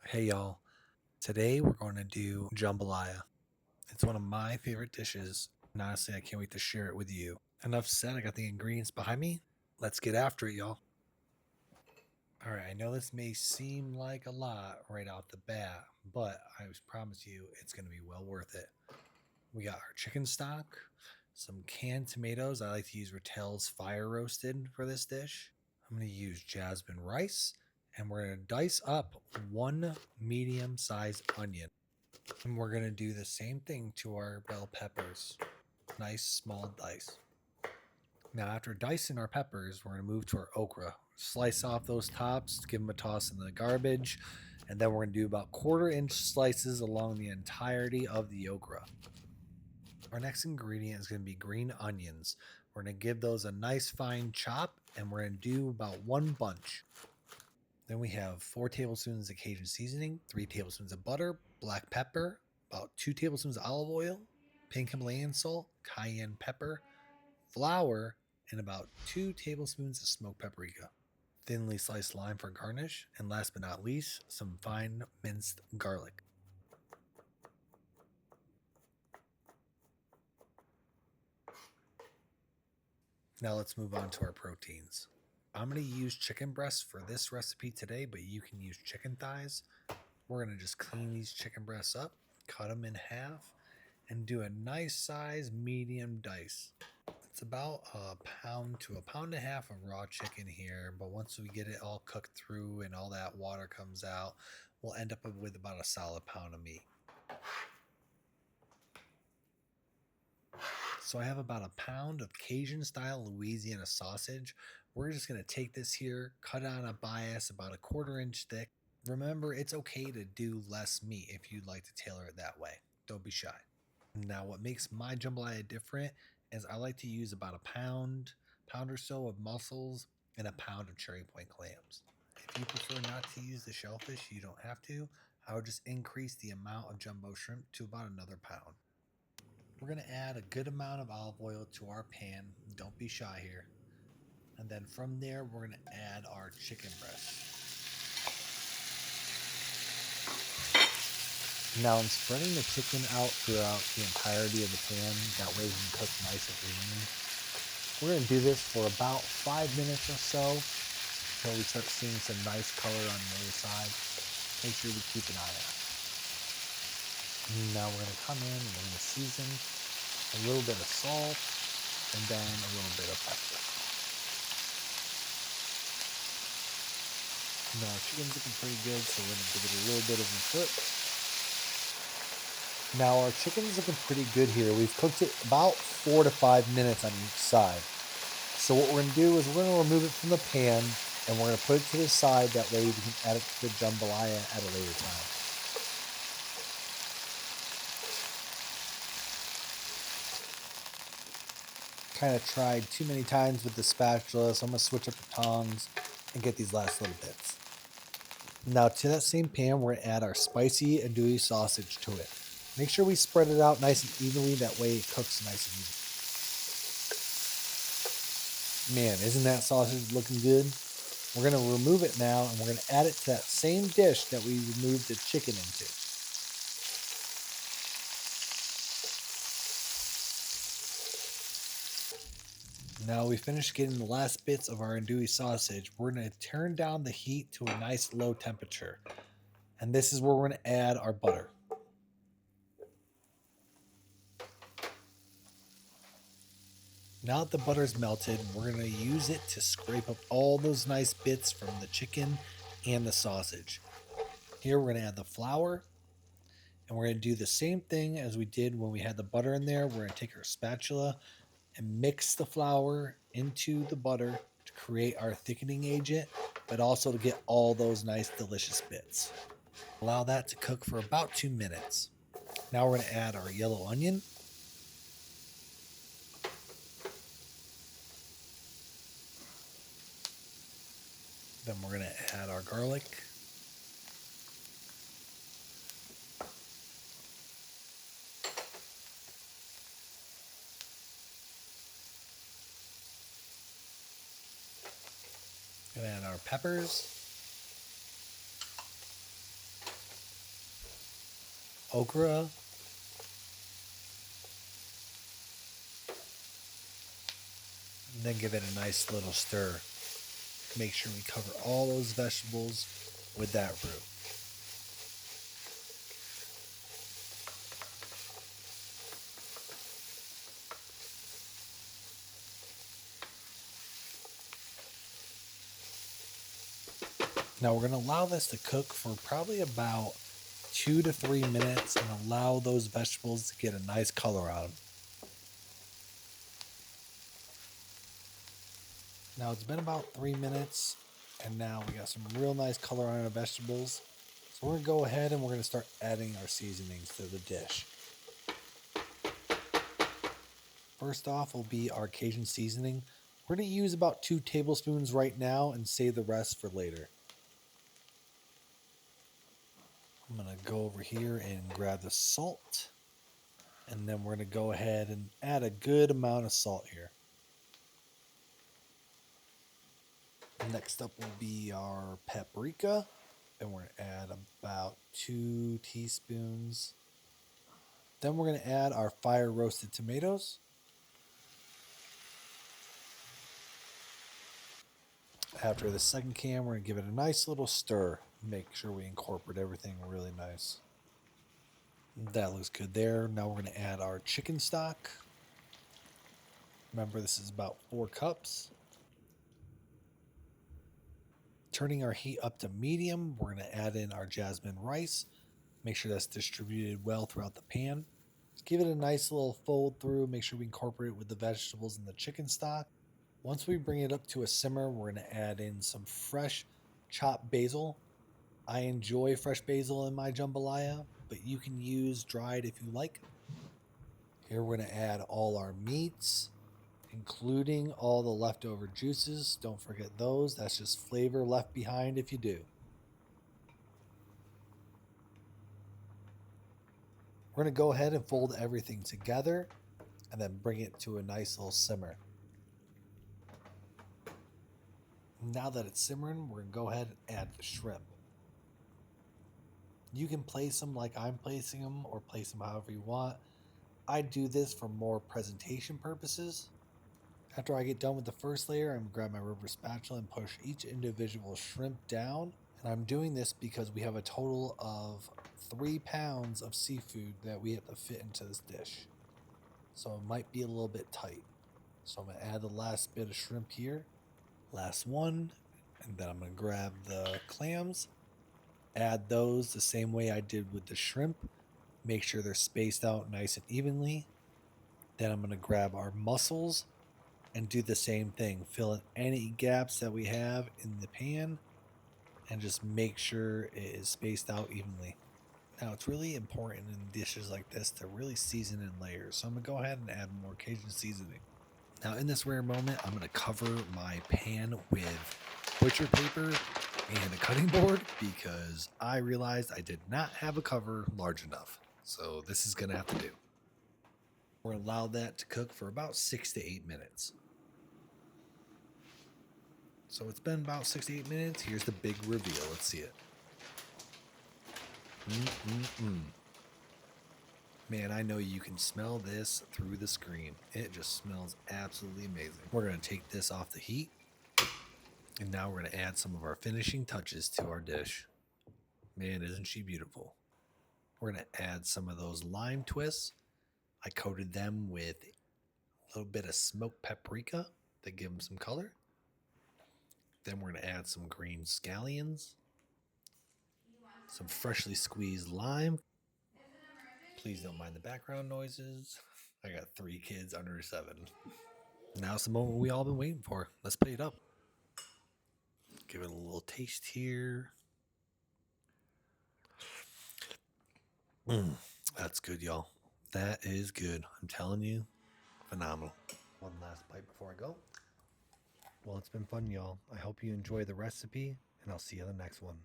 Hey y'all, today we're going to do jambalaya. It's one of my favorite dishes, and honestly, I can't wait to share it with you. Enough said, I got the ingredients behind me. Let's get after it, y'all. All right, I know this may seem like a lot right out the bat, but I promise you it's going to be well worth it. We got our chicken stock, some canned tomatoes. I like to use Rattel's fire roasted for this dish. I'm going to use jasmine rice, and we're going to dice up one medium sized onion. And we're going to do the same thing to our bell peppers. Nice small dice. Now, after dicing our peppers, we're going to move to our okra. Slice off those tops, give them a toss in the garbage, and then we're going to do about 1/4 inch slices along the entirety of the okra. Our next ingredient is going to be green onions. We're going to give those a nice fine chop, and we're going to do about one bunch. Then we have 4 tablespoons of Cajun seasoning, 3 tablespoons of butter, black pepper, about 2 tablespoons of olive oil, pink Himalayan salt, cayenne pepper, flour, and about 2 tablespoons of smoked paprika. Thinly sliced lime for garnish, and last but not least, some fine minced garlic. Now let's move on to our proteins. I'm going to use chicken breasts for this recipe today, but you can use chicken thighs. We're going to just clean these chicken breasts up, cut them in half, and do a nice size medium dice. It's about a pound to a pound and a half of raw chicken here, but once we get it all cooked through and all that water comes out, we'll end up with about a solid pound of meat. So I have about a pound of Cajun style Louisiana sausage. We're just going to take this here, cut it on a bias about a 1/4 inch thick. Remember, it's okay to do less meat if you'd like to tailor it that way. Don't be shy. Now, what makes my jambalaya different is I like to use about a pound or so of mussels and a pound of cherry point clams. If you prefer not to use the shellfish, you don't have to. I would just increase the amount of jumbo shrimp to about another pound. We're going to add a good amount of olive oil to our pan. Don't be shy here. And then from there, we're going to add our chicken breast. Now I'm spreading the chicken out throughout the entirety of the pan. That way it can cook nice and evenly. We're going to do this for about 5 minutes or so until we start seeing some nice color on the other side. Make sure we keep an eye on it. Now we're going to come in and we're going to season a little bit of salt and then a little bit of pepper. Now our chicken's looking pretty good, so we're going to give it a little bit of a flip. Now our chicken's looking pretty good here. We've cooked it about 4 to 5 minutes on each side. So what we're going to do is we're going to remove it from the pan and we're going to put it to the side. That way we can add it to the jambalaya at a later time. Kind of tried too many times with the spatula, so I'm going to switch up the tongs and get these last little bits. Now to that same pan, we're going to add our spicy andouille sausage to it. Make sure we spread it out nice and evenly. That way it cooks nice and even. Man, isn't that sausage looking good? We're going to remove it now and we're going to add it to that same dish that we removed the chicken into. Now we finished getting the last bits of our andouille sausage. We're going to turn down the heat to a nice low temperature. And this is where we're going to add our butter. Now that the butter's melted, we're going to use it to scrape up all those nice bits from the chicken and the sausage. Here we're going to add the flour. And we're going to do the same thing as we did when we had the butter in there. We're going to take our spatula and mix the flour into the butter to create our thickening agent, but also to get all those nice delicious bits. Allow that to cook for about 2 minutes. Now we're going to add our yellow onion. Then we're going to add our garlic. Going to add our peppers. okra. And then give it a nice little stir. Make sure we cover all those vegetables with that roux. Now we're going to allow this to cook for probably about 2 to 3 minutes and allow those vegetables to get a nice color on them. Now it's been about 3 minutes and now we got some real nice color on our vegetables. So we're going to go ahead and we're going to start adding our seasonings to the dish. First off will be our Cajun seasoning. We're going to use about 2 tablespoons right now and save the rest for later. I'm going to go over here and grab the salt. And then we're going to go ahead and add a good amount of salt here. Next up will be our paprika. And we're going to add about 2 teaspoons. Then we're going to add our fire roasted tomatoes. After the second can, we're going to give it a nice little stir. Make sure we incorporate everything really nice. That looks good there. Now we're going to add our chicken stock. Remember, this is about 4 cups. Turning our heat up to medium, we're going to add in our jasmine rice. Make sure that's distributed well throughout the pan. Give it a nice little fold through. Make sure we incorporate it with the vegetables and the chicken stock. Once we bring it up to a simmer, we're going to add in some fresh chopped basil. I enjoy fresh basil in my jambalaya, but you can use dried if you like. Here we're going to add all our meats, including all the leftover juices. Don't forget those. That's just flavor left behind if you do. We're going to go ahead and fold everything together and then bring it to a nice little simmer. Now that it's simmering, we're going to go ahead and add the shrimp. You can place them like I'm placing them or place them however you want. I do this for more presentation purposes. After I get done with the first layer, I'm going to grab my rubber spatula and push each individual shrimp down. And I'm doing this because we have a total of 3 pounds of seafood that we have to fit into this dish. So it might be a little bit tight. So I'm going to add the last bit of shrimp here. Last one. And then I'm going to grab the clams. Add those the same way I did with the shrimp. Make sure they're spaced out nice and evenly. Then I'm going to grab our mussels and do the same thing. Fill in any gaps that we have in the pan and just make sure it is spaced out evenly. Now it's really important in dishes like this to really season in layers. So I'm going to go ahead and add more Cajun seasoning. Now in this rare moment, I'm going to cover my pan with butcher paper and a cutting board because I realized I did not have a cover large enough. So this is going to have to do. We're going to allow that to cook for about 6 to 8 minutes. So it's been about 6 to 8 minutes. Here's the big reveal. Let's see it. Man, I know you can smell this through the screen. It just smells absolutely amazing. We're going to take this off the heat. And now we're going to add some of our finishing touches to our dish. Man, isn't she beautiful? We're going to add some of those lime twists. I coated them with a little bit of smoked paprika to give them some color. Then we're going to add some green scallions, some freshly squeezed lime. Please don't mind the background noises. I got 3 kids under 7. Now it's the moment we all been waiting for. Let's play it up. Give it a little taste here. That's good, y'all. That is good. I'm telling you, phenomenal. One last bite before I go. Well, it's been fun, y'all. I hope you enjoy the recipe, and I'll see you in the next one.